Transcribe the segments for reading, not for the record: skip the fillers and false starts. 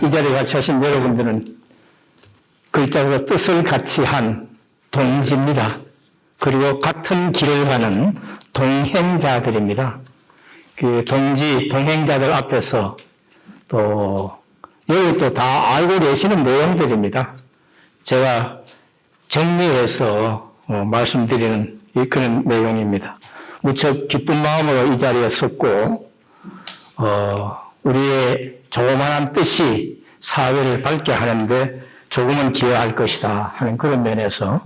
이 자리에 같이 하신 여러분들은 글자와 뜻을 같이 한 동지입니다. 그리고 같은 길을 가는 동행자들입니다. 그 동지, 동행자들 앞에서 또 여기 또 다 알고 계시는 내용들입니다. 제가 정리해서 말씀드리는 그런 내용입니다. 무척 기쁜 마음으로 이 자리에 섰고 우리의 조그마한 뜻이 사회를 밝게 하는데 조금은 기여할 것이다 하는 그런 면에서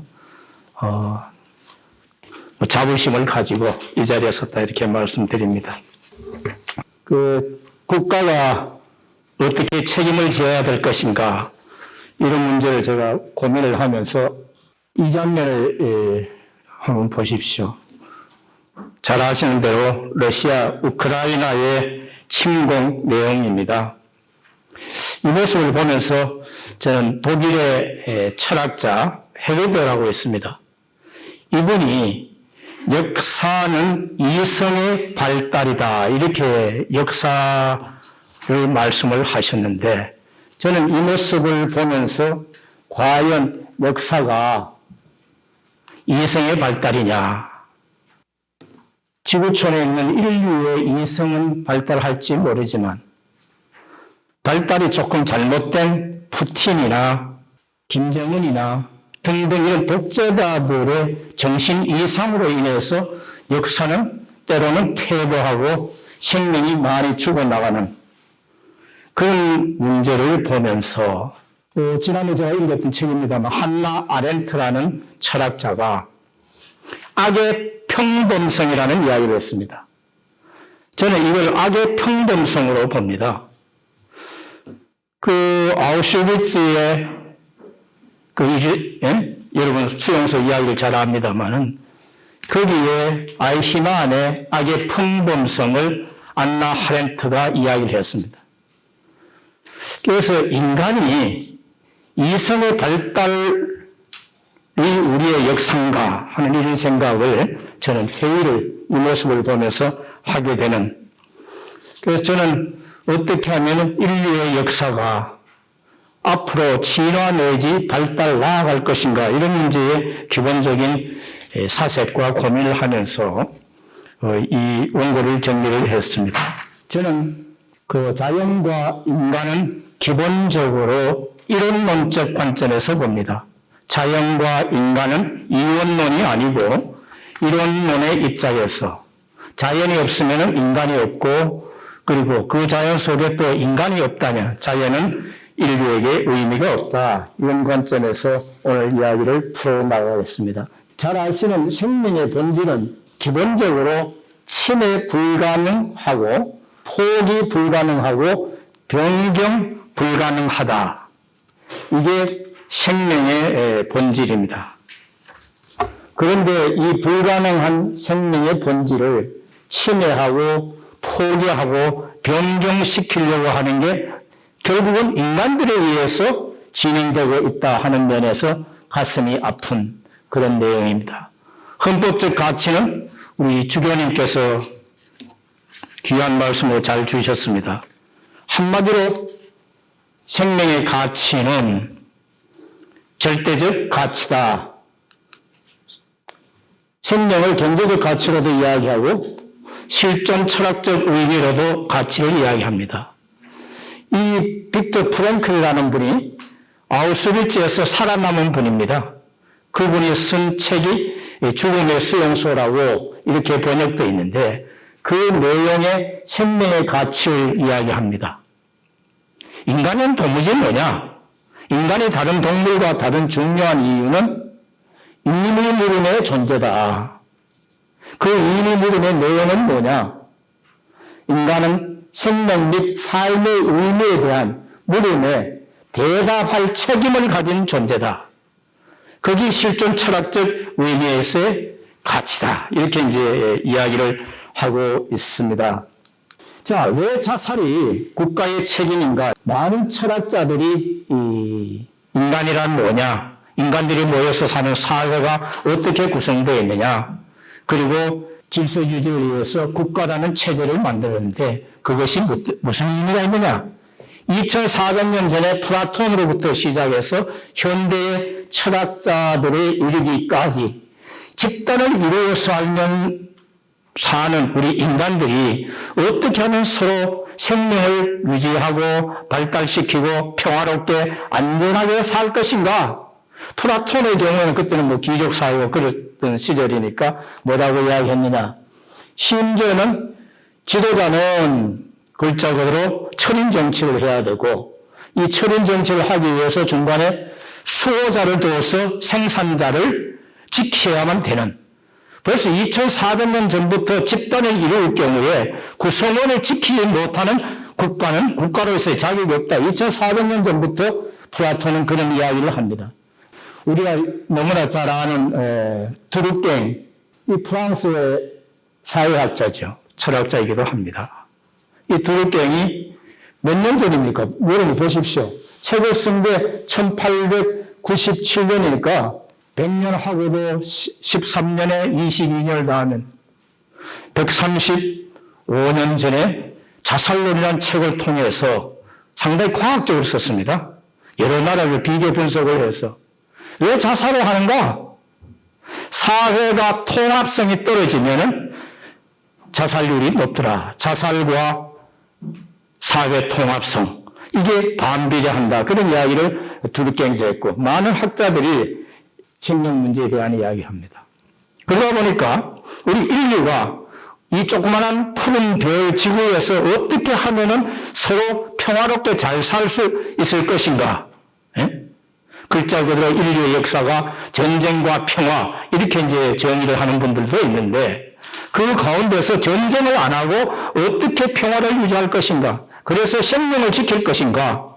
자부심을 가지고 이 자리에 섰다 이렇게 말씀드립니다. 그 국가가 어떻게 책임을 져야 될 것인가 이런 문제를 제가 고민을 하면서 이 장면을 한번 보십시오. 잘 아시는 대로 러시아 우크라이나의 침공 내용입니다. 이 모습을 보면서 저는 독일의 철학자 헤르더라고 있습니다. 이분이 역사는 이성의 발달이다 이렇게 역사를 말씀을 하셨는데 저는 이 모습을 보면서 과연 역사가 이성의 발달이냐, 지구촌에 있는 인류의 이성은 발달할지 모르지만 발달이 조금 잘못된 푸틴이나 김정은이나 등등 이런 독재자들의 정신 이상으로 인해서 역사는 때로는 퇴보하고 생명이 많이 죽어나가는 그런 문제를 보면서 지난해 제가 읽었던 책입니다만 한나 아렌트라는 철학자가 악의 평범성이라는 이야기를 했습니다. 저는 이걸 악의 평범성으로 봅니다. 그 아우슈비츠의 여러분 수용소 이야기를 잘 압니다만은 거기에 아이히만의 악의 평범성을 안나 하렌트가 이야기를 했습니다. 그래서 인간이 이성의 발달이 우리의 역사인가 하는 이런 생각을 저는 회의를 이 모습을 보면서 하게 되는, 그래서 저는 어떻게 하면 인류의 역사가 앞으로 진화 내지 발달 나아갈 것인가 이런 문제의 기본적인 사색과 고민을 하면서 이 원고를 정리를 했습니다. 저는 그 자연과 인간은 기본적으로 이론론적 관점에서 봅니다. 자연과 인간은 이원론이 아니고 이론론의 입장에서 자연이 없으면 인간이 없고 그리고 그 자연 속에 또 인간이 없다면 자연은 인류에게 의미가 없다. 이런 관점에서 오늘 이야기를 풀어나가겠습니다. 잘 아시는 생명의 본질은 기본적으로 침해 불가능하고 포기 불가능하고 변경 불가능하다. 이게 생명의 본질입니다. 그런데 이 불가능한 생명의 본질을 침해하고 포기하고 변경시키려고 하는 게 결국은 인간들에 의해서 진행되고 있다 하는 면에서 가슴이 아픈 그런 내용입니다. 헌법적 가치는 우리 주교님께서 귀한 말씀을 잘 주셨습니다. 한마디로 생명의 가치는 절대적 가치다. 생명을 경제적 가치로도 이야기하고 실존 철학적 의미로도 가치를 이야기합니다. 이 빅터 프랭클이라는 분이 아우슈비츠에서 살아남은 분입니다. 그분이 쓴 책이 죽음의 수용소라고 이렇게 번역되어 있는데 그 내용의 생명의 가치를 이야기합니다. 인간은 도무지 뭐냐? 인간이 다른 동물과 다른 중요한 이유는 이미무림의 존재다. 그 이미무림의 내용은 뭐냐? 인간은 생명 및 삶의 의미에 대한 물음에 대답할 책임을 가진 존재다. 그게 실존 철학적 의미에서의 가치다. 이렇게 이제 이야기를 하고 있습니다. 자, 왜 자살이 국가의 책임인가? 많은 철학자들이 인간이란 뭐냐? 인간들이 모여서 사는 사회가 어떻게 구성되어 있느냐? 그리고 질서 유지를 위해서 국가라는 체제를 만들었는데 그것이 무슨 의미가 있느냐? 2400년 전에 플라톤으로부터 시작해서 현대의 철학자들에 이르기까지 집단을 이루어 사는 우리 인간들이 어떻게 하면 서로 생명을 유지하고 발달시키고 평화롭게 안전하게 살 것인가? 플라톤의 경우에는 그때는 뭐 귀족사회고 그랬던 시절이니까 뭐라고 이야기했느냐? 심지어는 지도자는 글자 그대로 철인 정치를 해야 되고 이 철인 정치를 하기 위해서 중간에 수호자를 두어서 생산자를 지켜야만 되는, 벌써 2400년 전부터 집단을 이룰 경우에 구성원을 지키지 못하는 국가는 국가로서의 자격이 없다. 2400년 전부터 플라톤은 그런 이야기를 합니다. 우리가 너무나 잘 아는 드루갱, 이 프랑스의 사회학자죠. 철학자이기도 합니다. 이 드루갱이 몇 년 전입니까? 여러분 보십시오. 책을 쓴 게 1897년이니까 100년 하고도 13년에 22년을 더하면 135년 전에 자살론이라는 책을 통해서 상당히 과학적으로 썼습니다. 여러 나라를 비교 분석을 해서 왜 자살을 하는가? 사회가 통합성이 떨어지면 자살률이 높더라. 자살과 사회 통합성, 이게 반비례한다. 그런 이야기를 드루갱도 했고 많은 학자들이 생명 문제에 대한 이야기합니다. 그러다 보니까 우리 인류가 이 조그마한 푸른 별 지구에서 어떻게 하면은 서로 평화롭게 잘 살 수 있을 것인가? 예? 글자 그대로 인류의 역사가 전쟁과 평화 이렇게 이제 정의를 하는 분들도 있는데 그 가운데서 전쟁을 안 하고 어떻게 평화를 유지할 것인가? 그래서 생명을 지킬 것인가?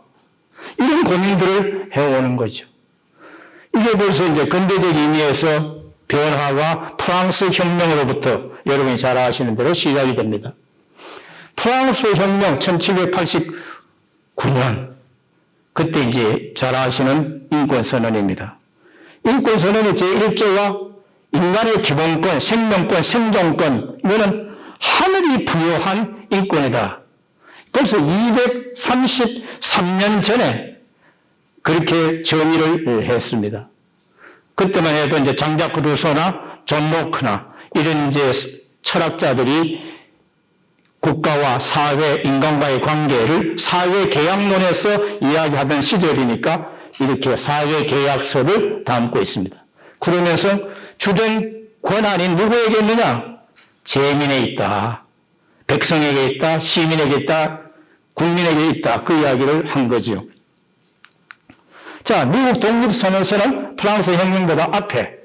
이런 고민들을 해오는 거죠. 이게 벌써 이제 근대적 의미에서 변화가 프랑스 혁명으로부터 여러분이 잘 아시는 대로 시작이 됩니다. 프랑스 혁명 1789년, 그때 이제 잘 아시는 인권선언입니다. 인권선언의 제1조가 인간의 기본권, 생명권, 생존권, 이거는 하늘이 부여한 인권이다. 벌써 233년 전에 그렇게 정의를 했습니다. 그때만 해도 이제 장자크 루소나 존 로크나 이런 이제 철학자들이 국가와 사회, 인간과의 관계를 사회계약론에서 이야기하던 시절이니까 이렇게 사회계약서를 담고 있습니다. 그러면서 주된 권한이 누구에게 있느냐? 재민에 있다. 백성에게 있다. 시민에게 있다. 국민에게 있다. 그 이야기를 한 거죠. 자, 미국 독립선언서는 프랑스 혁명보다 앞에,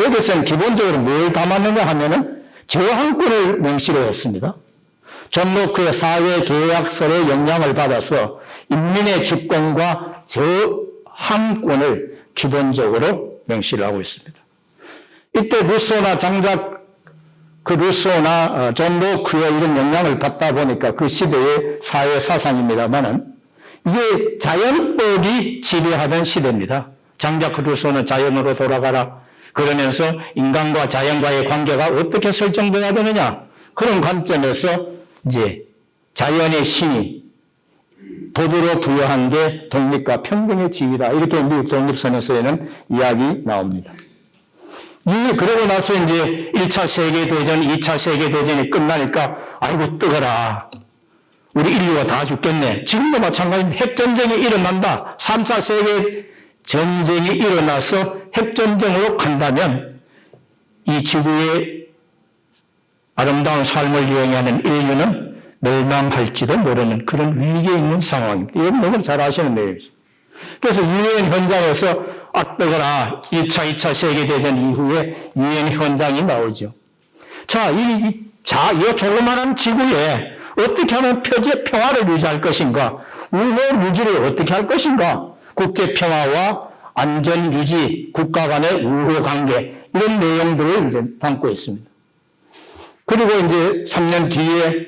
여기서는 기본적으로 뭘 담았는가 하면은 저항권을 명시를 했습니다. 존 로크의 사회계약서의 영향을 받아서 인민의 주권과 저항권을 기본적으로 명시를 하고 있습니다. 이때 루소나 루소나 존 로크의 이런 영향을 받다 보니까 그 시대의 사회 사상입니다만은 이게 자연법이 지배하던 시대입니다. 장자크 루소는 자연으로 돌아가라 그러면서 인간과 자연과의 관계가 어떻게 설정되어야 되느냐, 그런 관점에서 이제 자연의 신이 법으로 부여한 게 독립과 평등의 지위다. 이렇게 미국 독립선언서에는 이야기 나옵니다. 그러고 나서 이제 1차 세계대전, 2차 세계대전이 끝나니까 아이고 뜨거라. 우리 인류가 다 죽겠네. 지금도 마찬가지입니다. 핵전쟁이 일어난다. 3차 세계전쟁이 일어나서 핵전쟁으로 간다면 이 지구의 아름다운 삶을 여행하는 인류는 멸망할지도 모르는 그런 위기에 있는 상황입니다. 이건 너무 잘 아시는 내용이죠. 그래서 유엔 현장에서 뜨거라. 1차, 2차 세계대전 이후에 유엔 현장이 나오죠. 자, 이 조그마한 지구에 어떻게 하면 평화를 유지할 것인가? 우호 유지를 어떻게 할 것인가? 국제 평화와 안전 유지, 국가 간의 우호 관계, 이런 내용들을 이제 담고 있습니다. 그리고 이제 3년 뒤에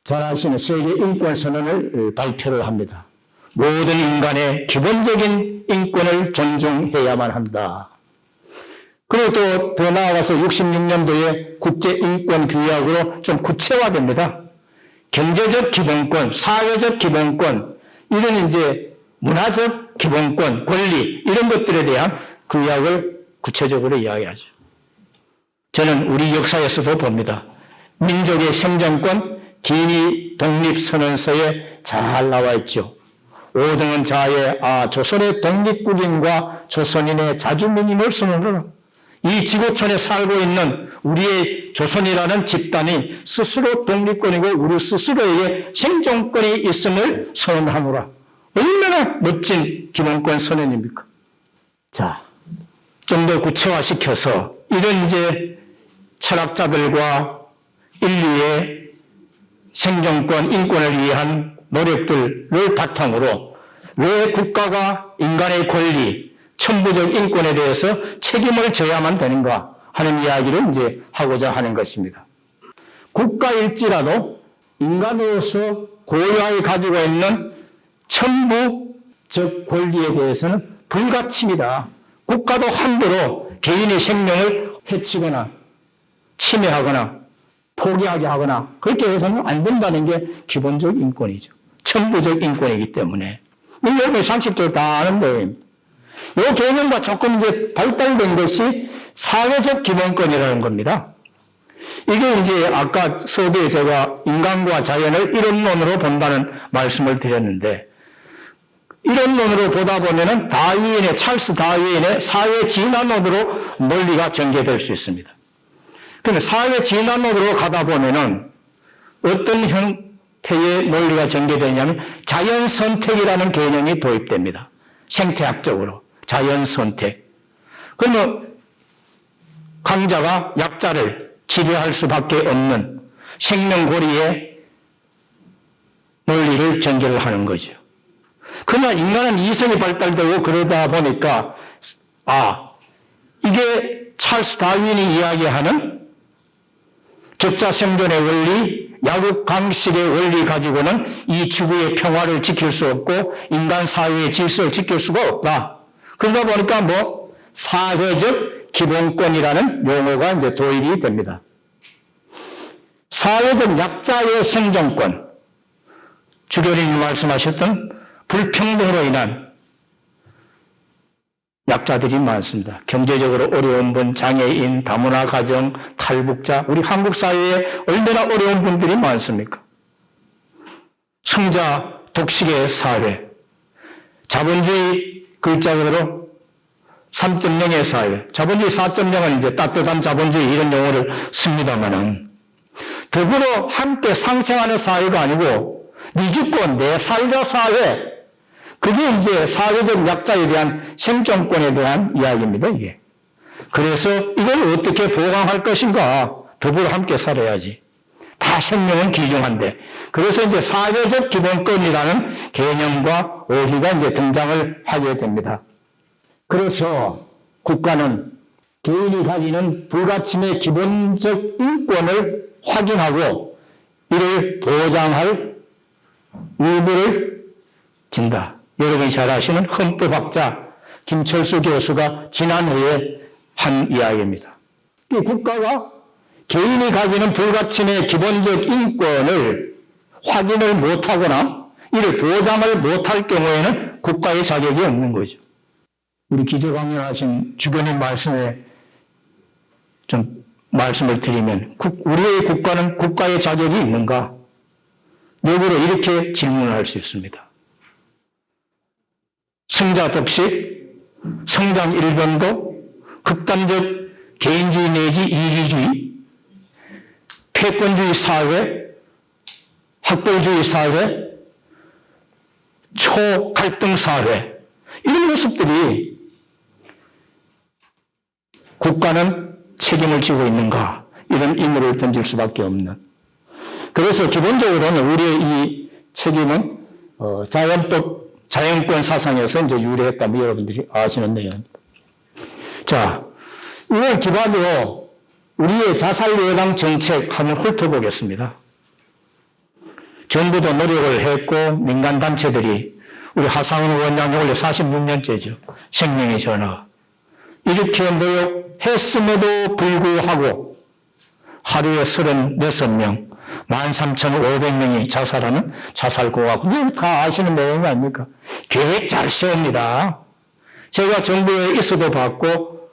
잘 아시는 세계 인권 선언을 발표를 합니다. 모든 인간의 기본적인 인권을 존중해야만 한다. 그리고 또 더 나아가서 66년도에 국제인권규약으로 좀 구체화됩니다. 경제적 기본권, 사회적 기본권, 이런 이제 문화적 기본권, 권리 이런 것들에 대한 규약을 구체적으로 이야기하죠. 저는 우리 역사에서도 봅니다. 민족의 생존권 기미 독립선언서에 잘 나와 있죠. 5등은 자의 조선의 독립국인과 조선인의 자주민임을 선언하라. 이 지구촌에 살고 있는 우리의 조선이라는 집단이 스스로 독립권이고 우리 스스로에게 생존권이 있음을 선언하노라. 얼마나 멋진 기본권 선언입니까? 자, 좀 더 구체화시켜서 이런 이제 철학자들과 인류의 생존권, 인권을 위한 노력들을 바탕으로 왜 국가가 인간의 권리, 천부적 인권에 대해서 책임을 져야만 되는가 하는 이야기를 이제 하고자 하는 것입니다. 국가일지라도 인간으로서 고유하게 가지고 있는 천부적 권리에 대해서는 불가침이다. 국가도 함부로 개인의 생명을 해치거나 침해하거나 포기하게 하거나 그렇게 해서는 안 된다는 게 기본적 인권이죠. 천부적 인권이기 때문에. 여러분 상식적으로 다 아는 내용입니다. 이 개념과 조금 이제 발달된 것이 사회적 기본권이라는 겁니다. 이게 이제 아까 수업에 제가 인간과 자연을 이론론으로 본다는 말씀을 드렸는데 이론론으로 보다 보면은 찰스 다윈의 사회 진화론으로 논리가 전개될 수 있습니다. 그런데 사회 진화론으로 가다 보면은 어떤 형태의 논리가 전개되냐면 자연 선택이라는 개념이 도입됩니다. 생태학적으로 자연 선택. 그러면 강자가 약자를 지배할 수밖에 없는 생명고리의 논리를 전개를 하는 거죠. 그러나 인간은 이성이 발달되고 그러다 보니까 이게 찰스 다윈이 이야기하는 적자생존의 원리, 야국강식의 원리 가지고는 이 지구의 평화를 지킬 수 없고 인간 사회의 질서를 지킬 수가 없다. 그러다 보니까 사회적 기본권이라는 용어가 이제 도입이 됩니다. 사회적 약자의 생존권, 주교님이 말씀하셨던 불평등으로 인한 약자들이 많습니다. 경제적으로 어려운 분, 장애인, 다문화 가정, 탈북자, 우리 한국 사회에 얼마나 어려운 분들이 많습니까? 승자 독식의 사회, 자본주의 글자로 3.0의 사회, 자본주의 4.0은 이제 따뜻한 자본주의 이런 용어를 씁니다만은 더불어 함께 상생하는 사회가 아니고 네 죽고 내 살자 사회, 그게 이제 사회적 약자에 대한 생존권에 대한 이야기입니다, 이게. 그래서 이걸 어떻게 보강할 것인가? 더불어 함께 살아야지. 다 생명은 귀중한데. 그래서 이제 사회적 기본권이라는 개념과 어휘가 이제 등장을 하게 됩니다. 그래서 국가는 개인이 가지는 불가침의 기본적 인권을 확인하고 이를 보장할 의무를 진다. 여러분이 잘 아시는 헌법학자 김철수 교수가 지난해에 한 이야기입니다. 이 국가가 개인이 가지는 불가침의 기본적 인권을 확인을 못하거나 이를 보장을 못할 경우에는 국가의 자격이 없는 거죠. 우리 기조강연하신 주교님 말씀에 좀 말씀을 드리면 우리의 국가는 국가의 자격이 있는가? 역으로 이렇게 질문을 할 수 있습니다. 승자 독식, 성장 일변도, 극단적 개인주의 내지 이기주의, 패권주의 사회, 학벌주의 사회, 초갈등 사회, 이런 모습들이 국가는 책임을 지고 있는가? 이런 의문을 던질 수밖에 없는. 그래서 기본적으로는 우리의 이 책임은 자연권 사상에서 이제 유래했다. 여러분들이 아시는 내용입니다. 자, 이걸 기반으로 우리의 자살 예방 정책 한번 훑어보겠습니다. 정부도 노력을 했고 민간단체들이 우리 하상훈 원장이 원래 46년째죠. 생명의 전화. 이렇게 노력했음에도 불구하고 하루에 36명, 13,500명이 자살하는 자살고하고 이거 다 아시는 내용이 아닙니까? 계획 잘 세웁니다. 제가 정부에 있어도 봤고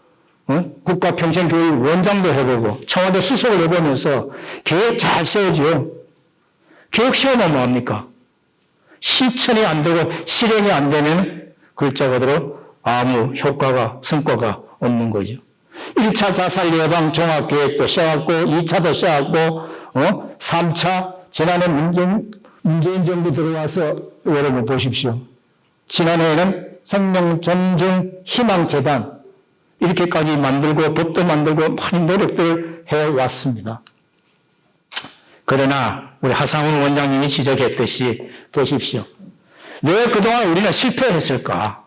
국가평생교육 원장도 해보고 청와대 수석을 해보면서 계획 잘 세우죠. 계획 세우면 뭐합니까? 실천이 안 되고 실행이 안 되면 글자 그대로 아무 효과가 성과가 없는 거죠. 1차 자살 예방 종합계획도 시작했고 2차도 시작했고 3차 지난해 문재인 정부 들어와서 여러분 보십시오. 지난해에는 생명 존중 희망재단 이렇게까지 만들고 법도 만들고 많은 노력들을 해왔습니다. 그러나 우리 하상훈 원장님이 지적했듯이 보십시오. 왜 그동안 우리는 실패했을까?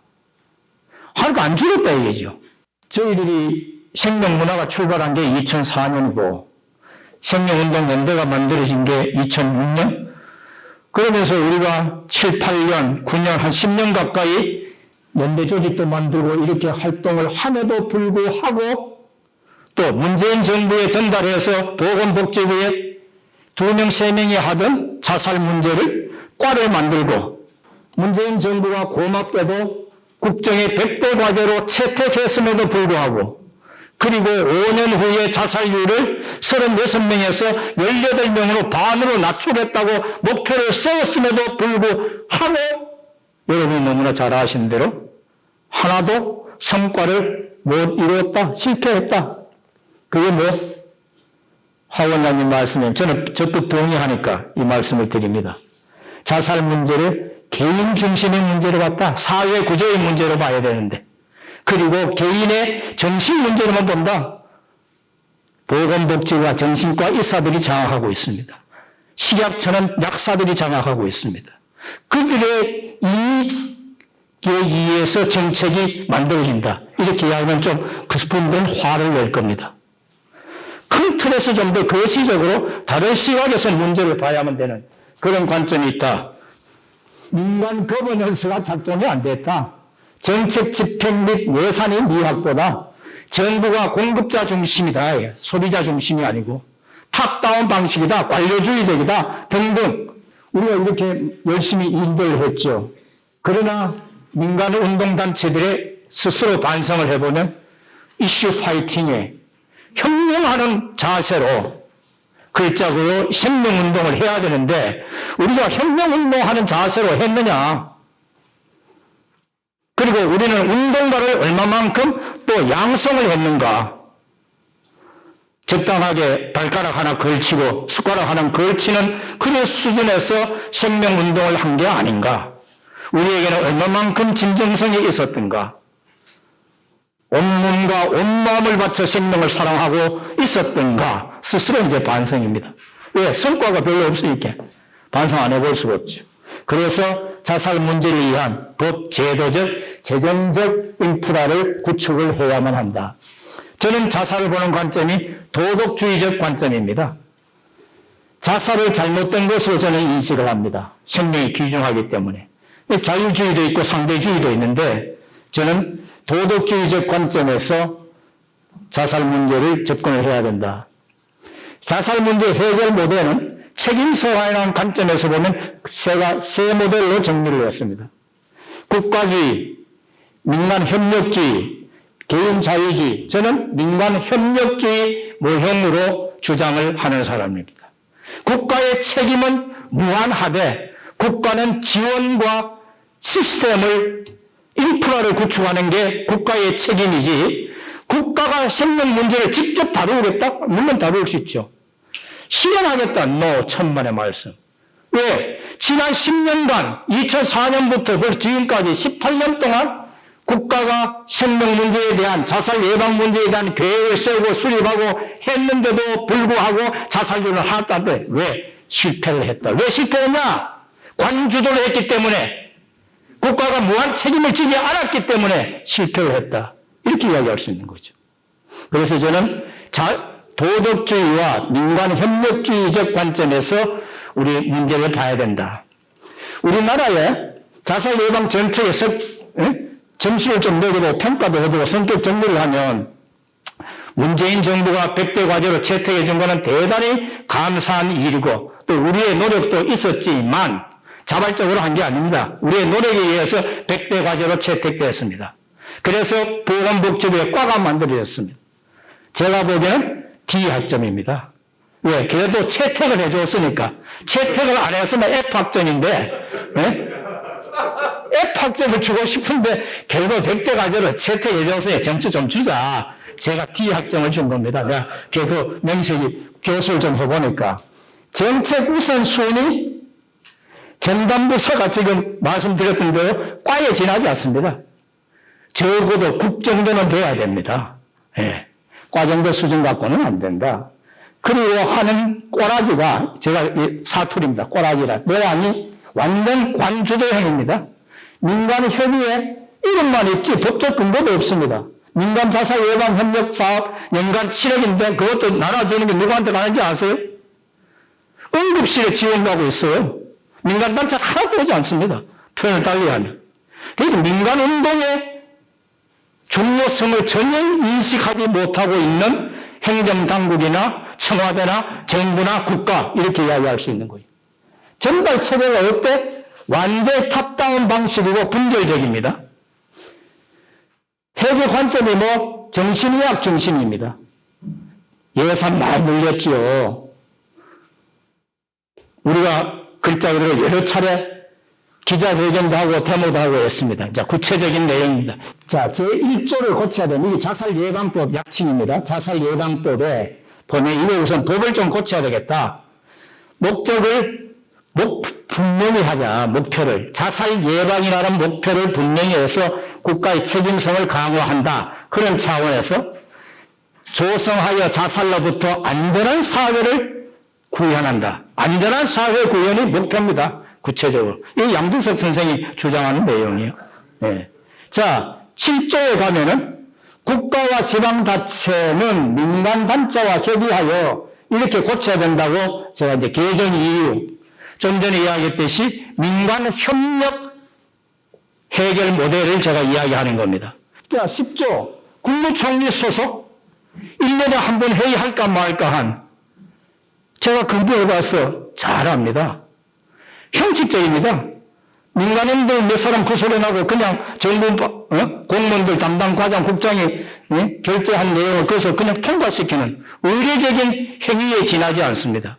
하루가 안 줄었다 이거죠. 저희들이 생명문화가 출발한 게 2004년이고 생명운동연대가 만들어진 게 2006년 그러면서 우리가 7, 8년, 9년, 한 10년 가까이 연대 조직도 만들고 이렇게 활동을 함에도 불구하고 또 문재인 정부에 전달해서 보건복지부에 2명, 3명이 하던 자살 문제를 과를 만들고 문재인 정부가 고맙게도 국정의 100대 과제로 채택했음에도 불구하고 그리고 5년 후에 자살률을 36명에서 18명으로 반으로 낮추겠다고 목표를 세웠음에도 불구하고 여러분이 너무나 잘 아시는 대로 하나도 성과를 못 이루었다, 실패했다. 그게 뭐? 하 원장님 말씀에 저는 적극 동의하니까 이 말씀을 드립니다. 자살 문제를 개인 중심의 문제로 봤다. 사회 구조의 문제로 봐야 되는데 그리고 개인의 정신 문제로만 본다. 보건복지와 정신과 의사들이 장악하고 있습니다. 식약처는 약사들이 장악하고 있습니다. 그들의 이익에 의해서 정책이 만들어진다. 이렇게 이야기하면 좀 그분들은 화를 낼 겁니다. 큰 틀에서 좀 더 거시적으로 다른 시각에서 문제를 봐야만 되는 그런 관점이 있다. 민간 거버넌스가 작동이 안 됐다. 정책 집행 및 예산의 미확보다 정부가 공급자 중심이다. 소비자 중심이 아니고 탑다운 방식이다. 관료주의적이다. 등등 우리가 이렇게 열심히 일을 했죠. 그러나 민간 운동단체들의 스스로 반성을 해보면 이슈 파이팅에 혁명하는 자세로 글자로 혁명운동을 해야 되는데 우리가 혁명운동하는 자세로 했느냐. 그리고 우리는 운동가를 얼마만큼 또 양성을 했는가. 적당하게 발가락 하나 걸치고 숟가락 하나 걸치는 그런 수준에서 생명운동을 한 게 아닌가. 우리에게는 얼마만큼 진정성이 있었던가. 온몸과 온마음을 바쳐 생명을 사랑하고 있었던가. 스스로 이제 반성입니다. 왜? 성과가 별로 없으니까 반성 안 해볼 수가 없죠. 그래서 자살 문제를 위한 법, 제도적, 재정적 인프라를 구축을 해야만 한다. 저는 자살을 보는 관점이 도덕주의적 관점입니다. 자살을 잘못된 것으로 저는 인식을 합니다. 생명이 귀중하기 때문에. 자율주의도 있고 상대주의도 있는데 저는 도덕주의적 관점에서 자살 문제를 접근을 해야 된다. 자살 문제 해결 모델은 책임소화라는 관점에서 보면 제가 세 모델로 정리를 했습니다. 국가주의, 민간협력주의, 개인자유주의. 저는 민간협력주의 모형으로 주장을 하는 사람입니다. 국가의 책임은 무한하되 국가는 지원과 시스템을 인프라를 구축하는 게 국가의 책임이지 국가가 생명 문제를 직접 다루겠다? 물론 다룰 수 있죠. 실현하겠다? No, 천만의 말씀. 왜? 지난 10년간 2004년부터 벌써 지금까지 18년 동안 국가가 생명 문제에 대한 자살 예방 문제에 대한 계획을 세우고 수립하고 했는데도 불구하고 자살률은 하락한데 왜? 실패를 했다. 왜 실패했냐? 관주도를 했기 때문에 국가가 무한 책임을 지지 않았기 때문에 실패를 했다. 이렇게 이야기할 수 있는 거죠. 그래서 저는 도덕주의와 민간협력주의적 관점에서 우리 문제를 봐야 된다. 우리나라의 자살 예방 정책에서 점수를 좀 매기고 평가도 해보고 성격 정리를 하면 문재인 정부가 100대 과제로 채택해 준 것은 대단히 감사한 일이고 또 우리의 노력도 있었지만 자발적으로 한 게 아닙니다. 우리의 노력에 의해서 100대 과제로 채택되었습니다. 그래서 보건복지부의 과가 만들어졌습니다. 제가 보기에는 D학점입니다. 왜? 그래도 채택을 해줬으니까. 채택을 안 했으면 F학점인데, 네? F학점을 주고 싶은데 결국 100대 과제로 채택해줘서 점수 좀 주자. 제가 D학점을 준 겁니다. 내가 계속 명식이 교수를 좀 해보니까. 정책 우선순위 전담부서가 지금 말씀드렸던 대로 과에 지나지 않습니다. 적어도 국 정도는 돼야 됩니다. 예. 과 정도 수준 갖고는 안 된다. 그리고 하는 꼬라지가 제가 사투리입니다. 꼬라지라. 모양이 완전 관주도형입니다. 민간 협의회 이름만 있지 법적 근거도 없습니다. 민간 자살 예방 협력 사업 연간 7억인데 그것도 나라 주는 게 누구한테 가는지 아세요? 응급실에 지원하고 있어요. 민간 단체 하나도 오지 않습니다. 표현을 달리하면. 그러니까 민간 운동의 중요성을 전혀 인식하지 못하고 있는 행정당국이나 청와대나 정부나 국가 이렇게 이야기할 수 있는 거예요. 전달 체계가 어때? 완전히 탑다운 방식이고 분절적입니다. 해결 관점이 뭐 정신의학 중심입니다. 예산 많이 늘렸지요. 우리가 글자 그대로 여러 차례 기자회견도 하고 데모도 하고 했습니다. 자, 구체적인 내용입니다. 자, 제1조를 고쳐야 되는 이게 자살예방법 약칭입니다. 자살예방법에 보면 이거 우선 법을 좀 고쳐야 되겠다. 목적을 분명히 하자. 목표를. 자살예방이라는 목표를 분명히 해서 국가의 책임성을 강화한다. 그런 차원에서 조성하여 자살로부터 안전한 사회를 구현한다. 안전한 사회 구현이 목표입니다. 구체적으로. 이 양두석 선생이 주장하는 내용이에요. 네. 자, 7조에 가면은 국가와 지방자치는 민간단체와 협의하여 이렇게 고쳐야 된다고 제가 이제 개정 이유, 좀 전에 이야기했듯이 민간협력 해결 모델을 제가 이야기하는 겁니다. 자, 10조. 국무총리 소속 1년에 한 번 회의할까 말까 한 제가 근무해봐서 잘 압니다. 형식적입니다. 민간인들 몇 사람 구속해나고 그냥 정부 공무원들 담당 과장 국장이 결제한 내용을 그래서 그냥 통과시키는 의례적인 행위에 지나지 않습니다.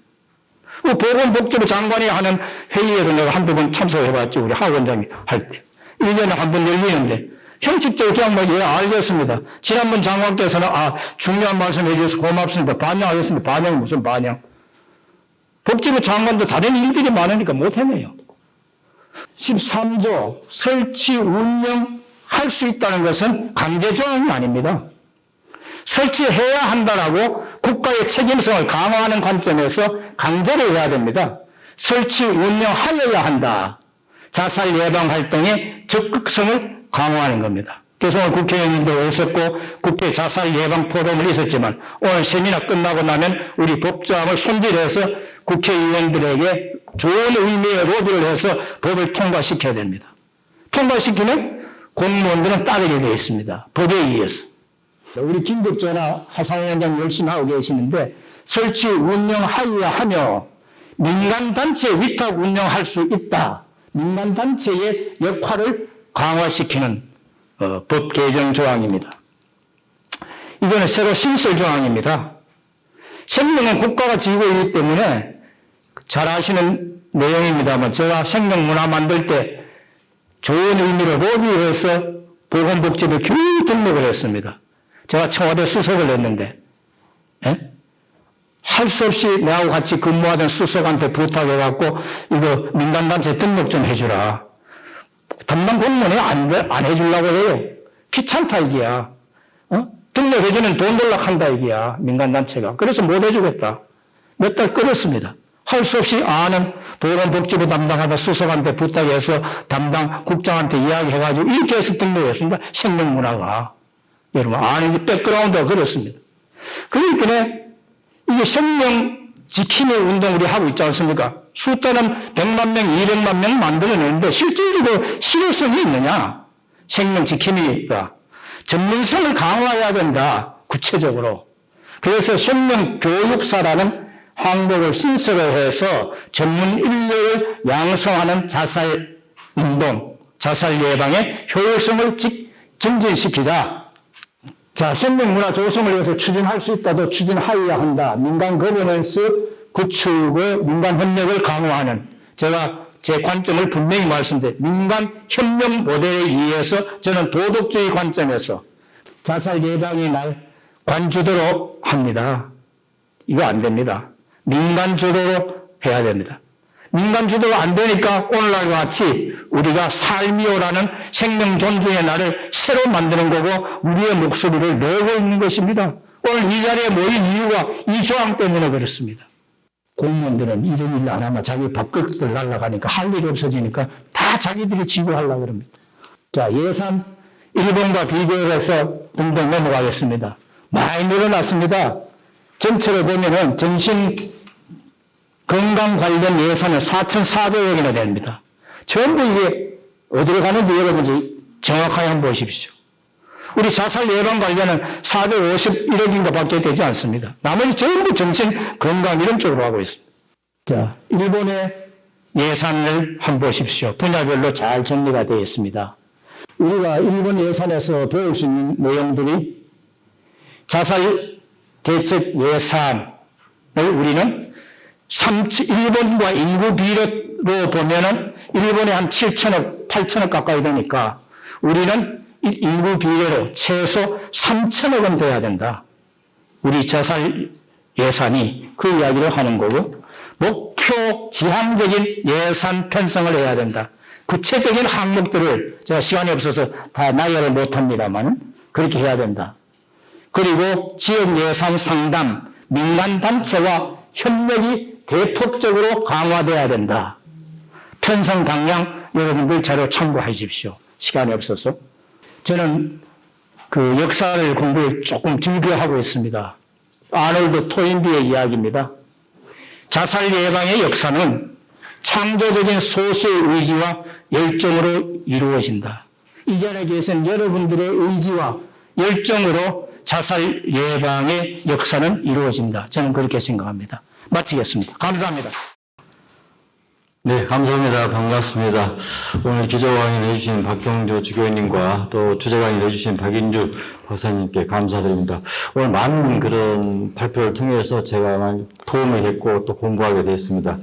보건복지부 장관이 하는 회의에도 내가 한두 번 참석해봤죠. 우리 하 원장이 할 때. 1년에 한 번 열리는데 형식적으로 그냥 뭐 예 알겠습니다. 지난번 장관께서는 중요한 말씀 해주셔서 고맙습니다. 반영하겠습니다. 반영은 무슨 반영. 복지부 장관도 다른 일들이 많으니까 못해내요. 13조 설치 운영할 수 있다는 것은 강제조항이 아닙니다. 설치해야 한다라고 국가의 책임성을 강화하는 관점에서 강제로 해야 됩니다. 설치 운영하여야 한다. 자살 예방 활동의 적극성을 강화하는 겁니다. 그래서 오늘 국회의원님들 오셨고 국회 자살 예방 포럼을 있었지만 오늘 세미나 끝나고 나면 우리 법조항을 손질해서 국회의원들에게 좋은 의미의 로비를 해서 법을 통과시켜야 됩니다. 통과시키면 공무원들은 따르게 되어 있습니다. 법에 의해서. 우리 김국조나 하상호 원장 열심히 하고 계시는데 설치 운영하여야 하며 민간단체 위탁 운영할 수 있다. 민간단체의 역할을 강화시키는 법 개정 조항입니다. 이거는 새로 신설 조항입니다. 생명은 국가가 지고 있기 때문에 잘 아시는 내용입니다만 제가 생명문화 만들 때 좋은 의미로 로비해서 보건복지부 교육 등록을 했습니다. 제가 청와대 수석을 했는데 할 수 없이 내하고 같이 근무하던 수석한테 부탁해갖고 이거 민간단체 등록 좀 해주라. 담당 공무원이 안 해주려고 해요. 귀찮다 이게야. 등록해주는 돈 돌락한다 이게야. 민간단체가. 그래서 못 해주겠다. 몇 달 끌었습니다. 할 수 없이 아는 보건복지부 담당하다 수석한테 부탁해서 담당 국장한테 이야기해가지고 이렇게 해서 등록했습니다. 생명문화가. 여러분 아는 이제 백그라운드가 그렇습니다. 그러니까 이게 생명 지킴의 운동 우리 하고 있지 않습니까? 숫자는 100만 명, 200만 명 만들어내는데 실질적으로 실효성이 있느냐? 생명 지킴이가 전문성을 강화해야 된다. 구체적으로. 그래서 생명교육사라는 항목을 신설을 해서 전문 인력을 양성하는 자살 운동, 자살 예방의 효율성을 증진시키자. 자, 생명문화 조성을 위해서 추진할 수 있다도 추진하여야 한다. 민간 거버넌스 구축의 민간 협력을 강화하는, 제가 제 관점을 분명히 말씀드려요. 민간 협력 모델에 의해서 저는 도덕주의 관점에서 자살 예방의 날 관주도록 합니다. 이거 안 됩니다. 민간 주도로 해야 됩니다. 민간 주도가 안 되니까 오늘날과 같이 우리가 삶이오라는 생명 존중의 날을 새로 만드는 거고 우리의 목소리를 내고 있는 것입니다. 오늘 이 자리에 모인 이유가 이 조항 때문에 그렇습니다. 공무원들은 이런 일 안 하면 자기 밥그릇들 날아가니까 할 일이 없어지니까 다 자기들이 지고 하려고 그럽니다. 자, 예산 일본과 비교해서 등등 넘어가겠습니다. 많이 늘어났습니다. 전체를 보면은 정신 건강 관련 예산은 4,400억이나 됩니다. 전부 이게 어디로 가는지 여러분들 정확하게 한번 보십시오. 우리 자살 예방 관련은 451억인가 밖에 되지 않습니다. 나머지 전부 정신 건강 이런 쪽으로 하고 있습니다. 자, 일본의 예산을 한번 보십시오. 분야별로 잘 정리가 되어 있습니다. 우리가 일본 예산에서 배울 수 있는 내용들이 자살 대책 예산을 우리는 일본과 인구 비례로 보면은 일본에 한 7천억, 8천억 가까이 되니까 우리는 인구 비례로 최소 3천억은 돼야 된다. 우리 자살 예산이 그 이야기를 하는 거고, 목표 지향적인 예산 편성을 해야 된다. 구체적인 항목들을 제가 시간이 없어서 다 나열을 못합니다만 그렇게 해야 된다. 그리고 지역 예산 상담, 민간단체와 협력이 대폭적으로 강화돼야 된다. 편성 방향 여러분들 자료 참고해 주십시오. 시간이 없어서. 저는 그 역사를 공부를 조금 즐겨하고 있습니다. 아놀드 토인비의 이야기입니다. 자살 예방의 역사는 창조적인 소수의 의지와 열정으로 이루어진다. 이 자리에 계신 여러분들의 의지와 열정으로 자살 예방의 역사는 이루어진다. 저는 그렇게 생각합니다. 마치겠습니다. 감사합니다. 네, 감사합니다. 반갑습니다. 오늘 기조강의를 해주신 박경조 주교님과 또 주제강의를 해주신 박인주 박사님께 감사드립니다. 오늘 많은 그런 발표를 통해서 제가 많이 도움을 됐고 또 공부하게 됐습니다.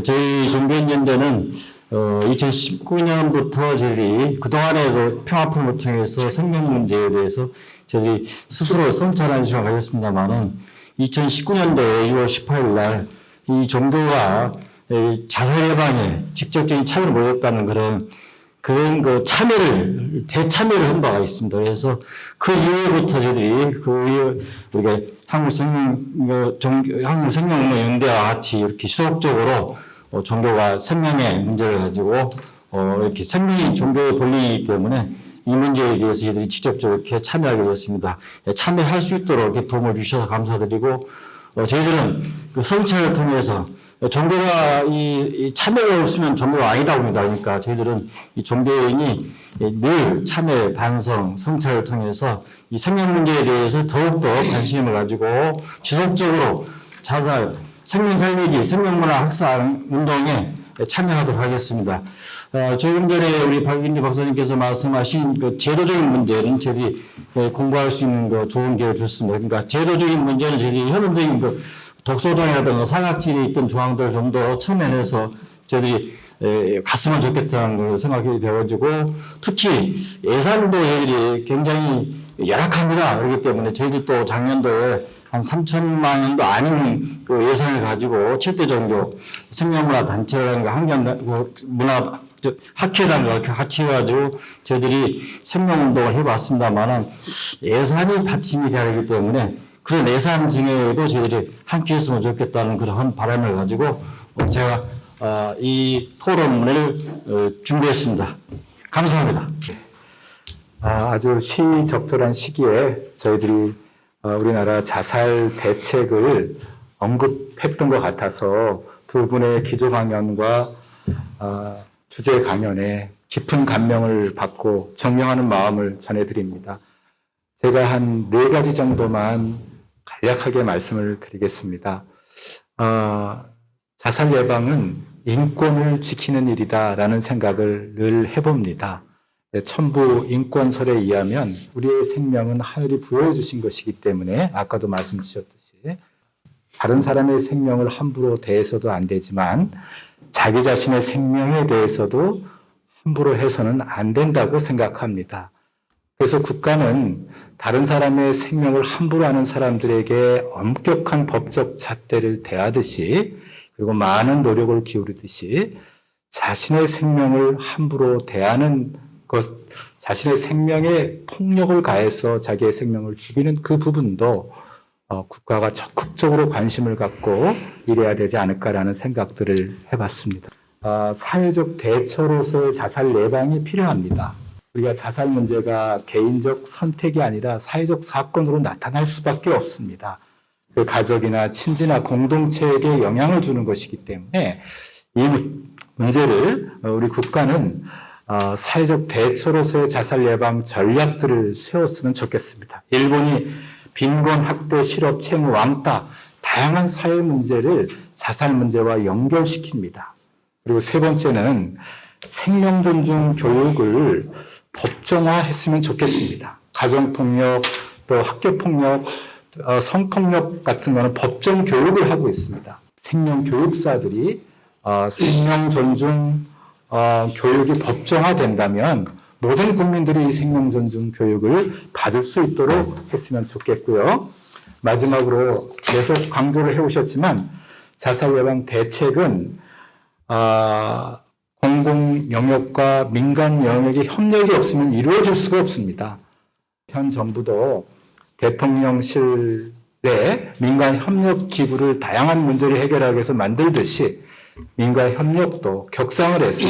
저희 종교인연대는 2019년부터 저희들이 그동안에도 평화품을 통해서 생명 문제에 대해서 저희들이 스스로 성찰하는 시간을 가졌습니다만은 2019년도에 6월 18일 날 이 종교가 자살 예방에 직접적인 참여를 보였다는 그런 그 대참여를 한 바가 있습니다. 그래서 그 이후부터 저희들이 우리가 한국생명연대와 같이 이렇게 지속적으로 종교가 생명의 문제를 가지고 이렇게 생명이 종교의 본리이기 때문에 이 문제에 대해서 저희들이 직접적으로 이렇게 참여하게 되었습니다. 참여할 수 있도록 이렇게 도움을 주셔서 감사드리고 저희들은 그 성찰을 통해서 종교가 이 참여가 없으면 종교가 아니다 봅니다. 그러니까 저희들은 이 종교인이 늘 참여, 반성, 성찰을 통해서 이 생명 문제에 대해서 더욱더 관심을 가지고 지속적으로 자살, 생명 살리기, 생명문화 학살 운동에 참여하도록 하겠습니다. 조금 전에 우리 박인주 박사님께서 말씀하신 그 제도적인 문제는 저희들이 공부할 수 있는 거 좋은 기회를 줬습니다. 그러니까 제도적인 문제는 저희들이 현원적인 그 독소조항이라든가 사각질이 있던 조항들을 좀 더 첨예해서 저희들이 갔으면 좋겠다는 걸 생각이 되어가지고 특히 예산도 저희들이 굉장히 열악합니다. 그렇기 때문에 저희들 또 작년도에 한 3천만 원도 아닌 그 예산을 가지고 7대 정도 생명문화 단체라든가 환경문화 학회단과 같이 해가지고 저희들이 생명운동을 해봤습니다만은 예산이 받침이 되어야 하기 때문에 그런 예산 증액에도 저희들이 함께 했으면 좋겠다는 그런 바람을 가지고 제가 이 토론을 준비했습니다. 감사합니다. 아주 시적절한 시기에 저희들이 우리나라 자살 대책을 언급했던 것 같아서 두 분의 기조 강연과 주제 강연에 깊은 감명을 받고 정명하는 마음을 전해드립니다. 제가 한 4가지 정도만 간략하게 말씀을 드리겠습니다. 자살 예방은 인권을 지키는 일이다라는 생각을 늘 해봅니다. 천부 인권설에 의하면 우리의 생명은 하늘이 부여해 주신 것이기 때문에 아까도 말씀 주셨듯이 다른 사람의 생명을 함부로 대해서도 안 되지만 자기 자신의 생명에 대해서도 함부로 해서는 안 된다고 생각합니다. 그래서 국가는 다른 사람의 생명을 함부로 하는 사람들에게 엄격한 법적 잣대를 대하듯이 그리고 많은 노력을 기울이듯이 자신의 생명을 함부로 대하는 것, 자신의 생명에 폭력을 가해서 자기의 생명을 죽이는 그 부분도 국가가 적극적으로 관심을 갖고 일해야 되지 않을까라는 생각들을 해봤습니다. 사회적 대처로서의 자살 예방이 필요합니다. 우리가 자살 문제가 개인적 선택이 아니라 사회적 사건으로 나타날 수밖에 없습니다. 그 가족이나 친지나 공동체에게 영향을 주는 것이기 때문에 이 문제를 우리 국가는 사회적 대처로서의 자살 예방 전략들을 세웠으면 좋겠습니다. 일본이 빈곤, 학대, 실업, 채무, 왕따 다양한 사회 문제를 자살 문제와 연결시킵니다. 그리고 세 번째는 생명 존중 교육을 법정화했으면 좋겠습니다. 가정폭력, 또 학교폭력, 성폭력 같은 거는 법정 교육을 하고 있습니다. 생명 교육사들이 생명 존중 교육이 법정화된다면 모든 국민들이 이 생명 존중 교육을 받을 수 있도록 했으면 좋겠고요. 마지막으로 계속 강조를 해오셨지만 자살 예방 대책은 공공 영역과 민간 영역의 협력이 없으면 이루어질 수가 없습니다. 현 정부도 대통령실 내 민간 협력 기구를 다양한 문제를 해결하기 위해서 만들듯이 민간 협력도 격상을 해서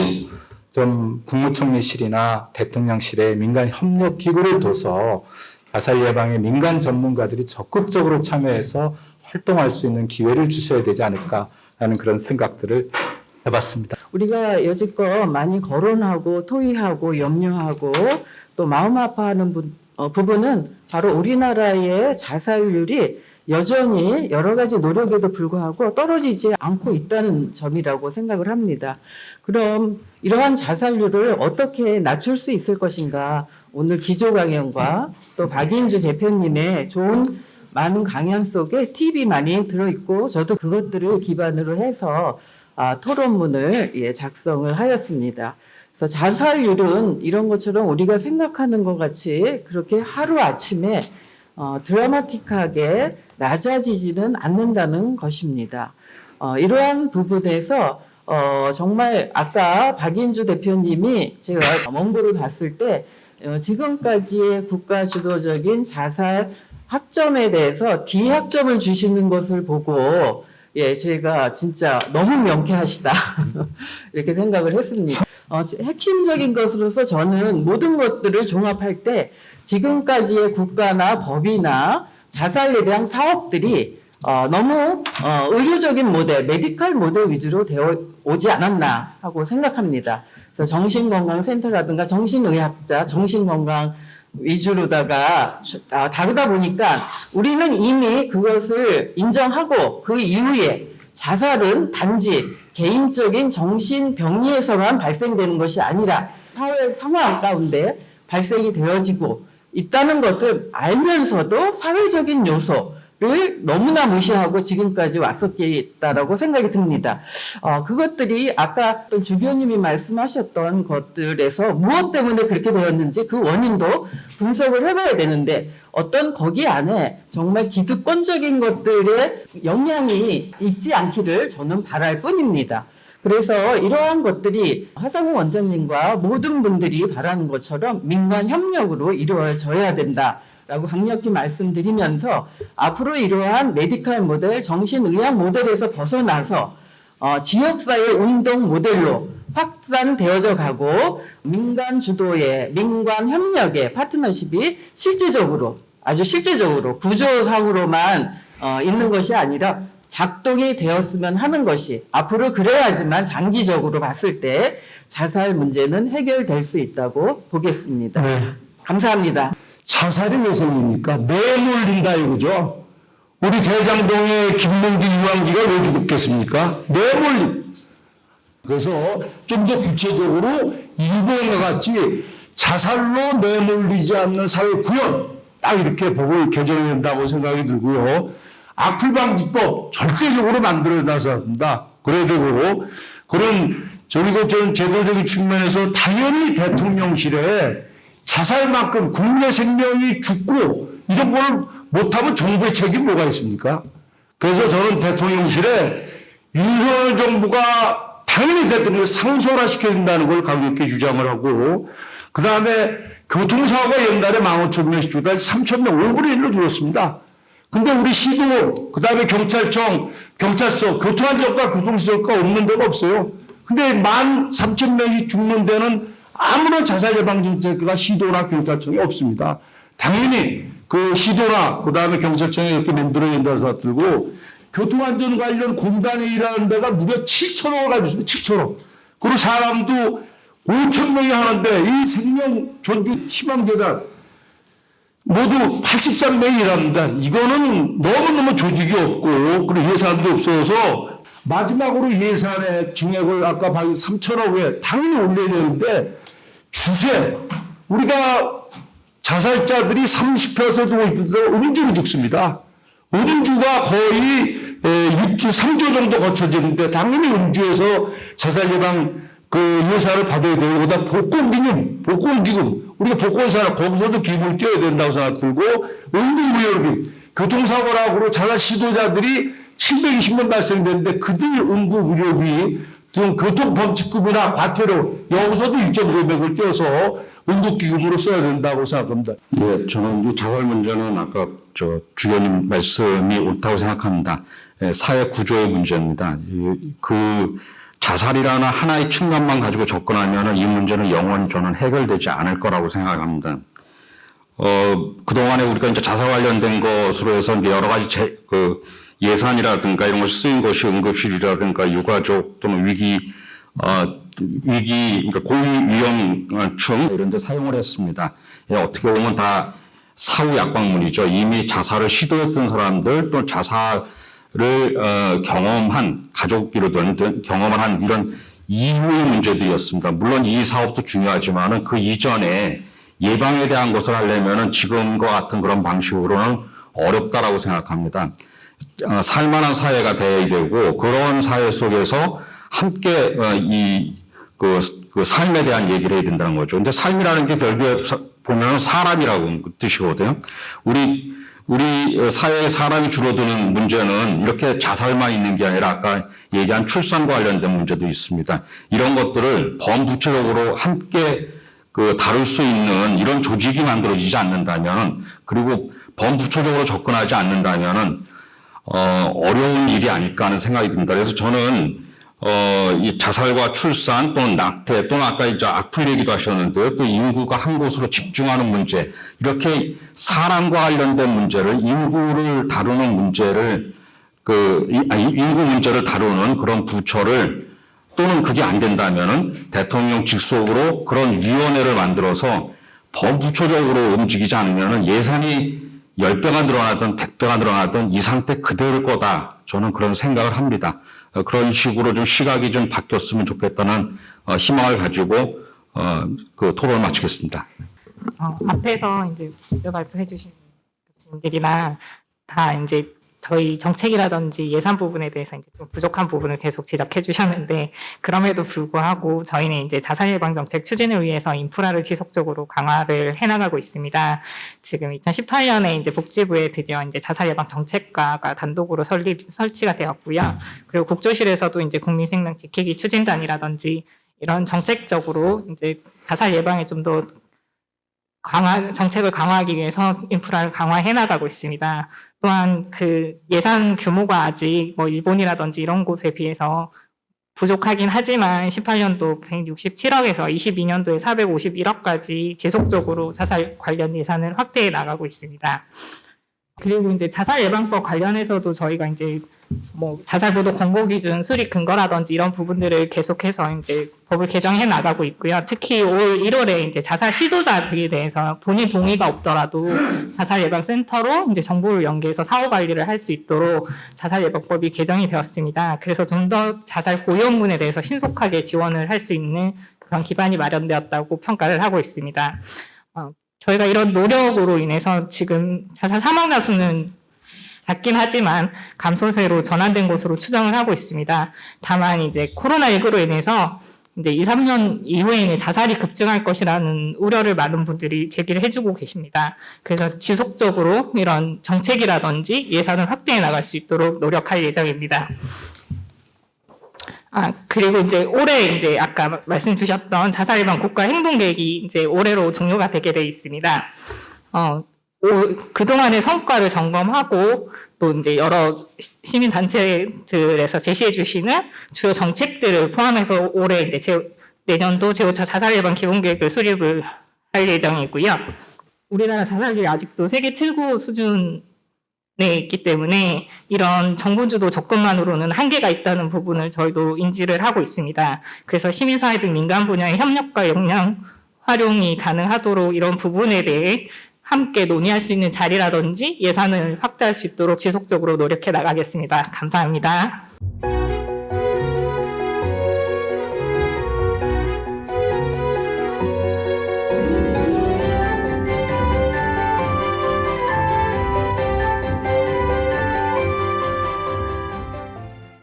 좀 국무총리실이나 대통령실에 민간 협력 기구를 둬서 자살 예방에 민간 전문가들이 적극적으로 참여해서 활동할 수 있는 기회를 주셔야 되지 않을까라는 그런 생각들을 해봤습니다. 우리가 여지껏 많이 거론하고 토의하고 염려하고 또 마음 아파하는 부분은 바로 우리나라의 자살률이 여전히 여러 가지 노력에도 불구하고 떨어지지 않고 있다는 점이라고 생각을 합니다. 그럼 이러한 자살률을 어떻게 낮출 수 있을 것인가? 오늘 기조 강연과 또 박인주 대표님의 좋은 많은 강연 속에 팁이 많이 들어있고 저도 그것들을 기반으로 해서 토론문을 작성을 하였습니다. 그래서 자살률은 이런 것처럼 우리가 생각하는 것 같이 그렇게 하루아침에 드라마틱하게 낮아지지는 않는다는 것입니다. 이러한 부분에서 정말 아까 박인주 대표님이 제가 원고를 봤을 때 지금까지의 국가 주도적인 자살 학점에 대해서 D학점을 주시는 것을 보고 저희가 진짜 너무 명쾌하시다 이렇게 생각을 했습니다. 핵심적인 것으로서 저는 모든 것들을 종합할 때 지금까지의 국가나 법이나 자살에 대한 사업들이 너무 의료적인 모델, 메디컬 모델 위주로 되어 오지 않았나 하고 생각합니다. 그래서 정신건강센터라든가 정신의학자, 정신건강 위주로다가 다루다 보니까 우리는 이미 그것을 인정하고 그 이후에 자살은 단지 개인적인 정신병리에서만 발생되는 것이 아니라 사회 상황 가운데 발생이 되어지고 있다는 것을 알면서도 사회적인 요소를 너무나 무시하고 지금까지 왔었겠다라고 생각이 듭니다. 그것들이 아까 또 주교님이 말씀하셨던 것들에서 무엇 때문에 그렇게 되었는지 그 원인도 분석을 해봐야 되는데 어떤 거기 안에 정말 기득권적인 것들의 영향이 있지 않기를 저는 바랄 뿐입니다. 그래서 이러한 것들이 하상우 원장님과 모든 분들이 바라는 것처럼 민간 협력으로 이루어져야 된다라고 강력히 말씀드리면서 앞으로 이러한 메디컬 모델, 정신의학 모델에서 벗어나서 지역사회 운동 모델로 확산되어져 가고 민간 주도의 민간 협력의 파트너십이 실제적으로 아주 실제적으로 구조상으로만 있는 것이 아니라 작동이 되었으면 하는 것이 앞으로 그래야지만 장기적으로 봤을 때 자살 문제는 해결될 수 있다고 보겠습니다. 네. 감사합니다. 자살이 왜 생깁니까? 내몰린다 이거죠. 우리 대장동의 김문기 유황기가 왜 죽었겠습니까? 뇌물. 그래서 좀 더 구체적으로 일본과 같이 자살로 내몰리지 않는 사회 구현, 딱 이렇게 법을 개정해야 된다고 생각이 들고요. 악플방지법 절대적으로 만들어놔서 합니다. 그래야 되고, 그리고 전 제도적인 측면에서 당연히 대통령실에 자살만큼 국민의 생명이 죽고 이런 걸 못하면 정부의 책임 뭐가 있습니까? 그래서 저는 대통령실에 윤석열 정부가 당연히 대통령을 상소화 시켜야 된다는 걸 강력히 주장을 하고, 그 다음에 교통사고가 옛날에 15,000명씩 죽다 3,000명 5분의 1로 줄었습니다. 근데 우리 시도, 그 다음에 경찰청, 경찰서, 교통안전과 교통시설과 없는 데가 없어요. 근데 13,000명이 죽는 데는 아무런 자살 예방 정책과 시도나 경찰청이 없습니다. 당연히 그 시도나 그 다음에 경찰청이 이렇게 만들어야 된다고 생각들고, 교통안전 관련 공단에 일하는 데가 무려 7,000억을 가지고 있습니다. 7,000억. 그리고 사람도 5,000명이 하는데 이 생명 존중 희망재단 모두 83명이 일합니다. 이거는 너무너무 조직이 없고 그리고 예산도 없어서 마지막으로 예산의 증액을 아까 3,000억에 당연히 올려야 되는데 주세 우리가 자살자들이 30% 50% 음주로 죽습니다. 음주가 거의 6주 3조 정도 거쳐지는데 당연히 음주에서 자살 예방 그 예산을 받아야 되고 그다음 복권기금 우리가 복권사나 거기서도 기금을 떼어야 된다고 생각 들고 응급의료비 교통사고라고 자살 시도자들이 720명 발생되는데 그들 응급의료비 등 교통범칙금이나 과태료 여기서도 1.5백을 떼어서 응급기금으로 써야 된다고 생각합니다. 예, 저는 이 자살 문제는 아까 주교님 말씀이 옳다고 생각합니다. 예, 사회 구조의 문제입니다. 그 자살이라는 하나의 측면만 가지고 접근하면 이 문제는 영원히 저는 해결되지 않을 거라고 생각합니다. 그동안에 우리가 이제 자살 관련된 것으로 해서 이제 여러 가지 예산이라든가 이런 것이 쓰인 것이 응급실이라든가 유가족 또는 그러니까 고위위험층 이런 데 사용을 했습니다. 예, 어떻게 보면 다 사후 약방문이죠. 이미 자살을 시도했던 사람들 또 자살을 경험한 가족이로든 경험을 한 이런 이후의 문제들이었습니다. 물론 이 사업도 중요하지만은 그 이전에 예방에 대한 것을 하려면은 지금과 같은 그런 방식으로는 어렵다라고 생각합니다. 살만한 사회가 돼야 되고 그런 사회 속에서 함께 그 삶에 대한 얘기를 해야 된다는 거죠. 근데 삶이라는 게 결국에 보면 사람이라고 뜻이거든요. 우리 사회에 사람이 줄어드는 문제는 이렇게 자살만 있는 게 아니라 아까 얘기한 출산과 관련된 문제도 있습니다. 이런 것들을 범부처적으로 함께 다룰 수 있는 이런 조직이 만들어지지 않는다면 그리고 범부처적으로 접근하지 않는다면은 어려운 일이 아닐까 하는 생각이 듭니다. 그래서 저는 이 자살과 출산 또는 낙태 또는 아까 이제 악플 얘기도 하셨는데요. 또 인구가 한 곳으로 집중하는 문제 이렇게 사람과 관련된 문제를 인구를 다루는 문제를 인구 문제를 다루는 그런 부처를 또는 그게 안 된다면은 대통령 직속으로 그런 위원회를 만들어서 범부처적으로 움직이지 않으면은 예산이 10배가 늘어나든 100배가 늘어나든 이 상태 그대로일 거다. 저는 그런 생각을 합니다. 그런 식으로 좀 시각이 좀 바뀌었으면 좋겠다는 희망을 가지고 그 토론을 마치겠습니다. 앞에서 이제 발표 발표해 주신 분들이나 다 이제 저희 정책이라든지 예산 부분에 대해서 이제 좀 부족한 부분을 계속 지적해 주셨는데 그럼에도 불구하고 저희는 이제 자살 예방 정책 추진을 위해서 인프라를 지속적으로 강화를 해나가고 있습니다. 지금 2018년에 이제 복지부에 드디어 이제 자살 예방 정책과가 단독으로 설치가 되었고요. 그리고 국조실에서도 이제 국민생명 지키기 추진단이라든지 이런 정책적으로 이제 자살 예방에 좀 더 정책을 강화하기 위해서 인프라를 강화해 나가고 있습니다. 또한 그 예산 규모가 아직 뭐 일본이라든지 이런 곳에 비해서 부족하긴 하지만 18년도 167억에서 22년도에 451억까지 지속적으로 자살 관련 예산을 확대해 나가고 있습니다. 그리고 이제 자살 예방법 관련해서도 저희가 이제 뭐 자살 보도 권고 기준 수립 근거라든지 이런 부분들을 계속해서 이제 법을 개정해 나가고 있고요. 특히 올 1월에 이제 자살 시도자들에 대해서 본인 동의가 없더라도 자살 예방 센터로 이제 정보를 연계해서 사후 관리를 할 수 있도록 자살 예방법이 개정이 되었습니다. 그래서 좀 더 자살 고위험군에 대해서 신속하게 지원을 할 수 있는 그런 기반이 마련되었다고 평가를 하고 있습니다. 저희가 이런 노력으로 인해서 지금 자살 사망자 수는 작긴 하지만 감소세로 전환된 것으로 추정을 하고 있습니다. 다만 이제 코로나19로 인해서 이제 2, 3년 이후에는 자살이 급증할 것이라는 우려를 많은 분들이 제기를 해주고 계십니다. 그래서 지속적으로 이런 정책이라든지 예산을 확대해 나갈 수 있도록 노력할 예정입니다. 그리고 이제 올해 이제 아까 말씀 주셨던 자살 예방 국가 행동 계획이 이제 올해로 종료가 되게 돼 있습니다. 그동안의 성과를 점검하고 또 이제 여러 시민단체들에서 제시해 주시는 주요 정책들을 포함해서 올해 이제 내년도 제5차 자살 예방 기본계획을 수립을 할 예정이고요. 우리나라 자살률이 아직도 세계 최고 수준에 있기 때문에 이런 정부 주도 접근만으로는 한계가 있다는 부분을 저희도 인지를 하고 있습니다. 그래서 시민사회 등 민간 분야의 협력과 역량 활용이 가능하도록 이런 부분에 대해 함께 논의할 수 있는 자리라든지 예산을 확대할 수 있도록 지속적으로 노력해 나가겠습니다. 감사합니다.